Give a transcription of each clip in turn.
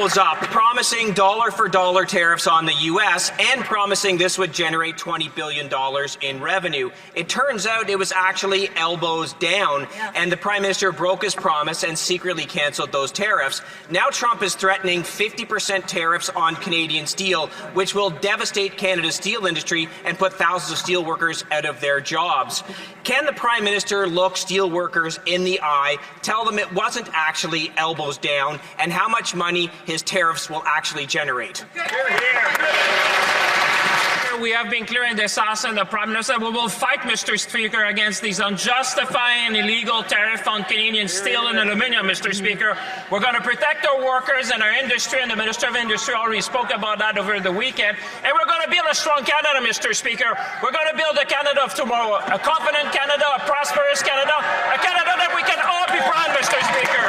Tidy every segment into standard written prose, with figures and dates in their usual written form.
elbows up, promising dollar-for-dollar tariffs on the U.S. and promising this would generate $20 billion in revenue. It turns out it was actually elbows down, and the Prime Minister broke his promise and secretly cancelled those tariffs. Now Trump is threatening 50% tariffs on Canadian steel, which will devastate Canada's steel industry and put thousands of steel workers out of their jobs. Can the Prime Minister look steel workers in the eye, tell them it wasn't actually elbows down, and how much money his tariffs will actually generate? We have been clear in this House and the Prime Minister, we will fight, Mr. Speaker, against these unjustified and illegal tariffs on Canadian steel and aluminium, Mr. Speaker. We're going to protect our workers and our industry, and the Minister of Industry already spoke about that over the weekend. And we're going to build a strong Canada, Mr. Speaker. We're going to build a Canada of tomorrow, a confident Canada, a prosperous Canada, a Canada that we can all be proud, Mr. Speaker.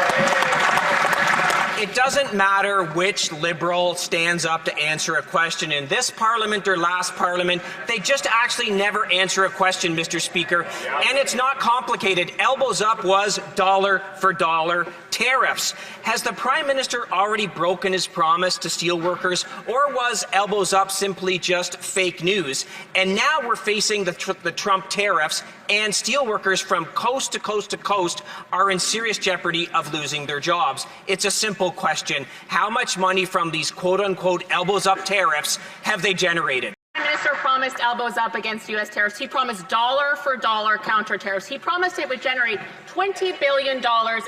It doesn't matter which Liberal stands up to answer a question in this Parliament or last Parliament. They just actually never answer a question, Mr. Speaker. And it's not complicated. Elbows up was dollar-for-dollar tariffs. Has the Prime Minister already broken his promise to steelworkers, or was elbows up simply just fake news? And now we're facing the Trump tariffs, and steelworkers from coast to coast to coast are in serious jeopardy of losing their jobs. It's a simple question. How much money from these quote-unquote elbows-up tariffs have they generated? The Prime Minister promised elbows up against U.S. tariffs. He promised dollar-for-dollar counter tariffs. He promised it would generate $20 billion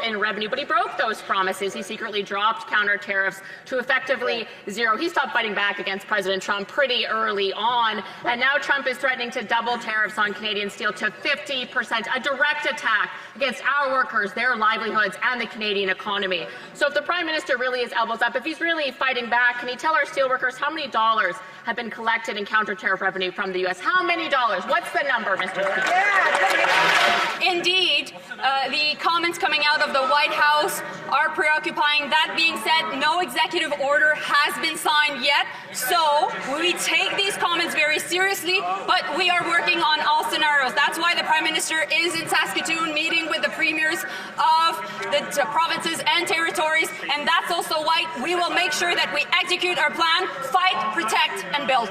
in revenue, but he broke those promises. He secretly dropped counter tariffs to effectively zero. He stopped fighting back against President Trump pretty early on, and now Trump is threatening to double tariffs on Canadian steel to 50%, a direct attack against our workers, their livelihoods, and the Canadian economy. So if the Prime Minister really is elbows up, if he's really fighting back, can he tell our steelworkers how many dollars have been collected in counter-tariff revenue from the U.S.? How many dollars? What's the number, Mr. Speaker? Indeed, the comments coming out of the White House are preoccupying. That being said, no executive order has been signed yet, so we take these comments very seriously, but we are working on all scenarios. That's why the Prime Minister is in Saskatoon meeting with the premiers of the provinces and territories, and that's also why we will make sure that we execute our plan, fight, protect, and build.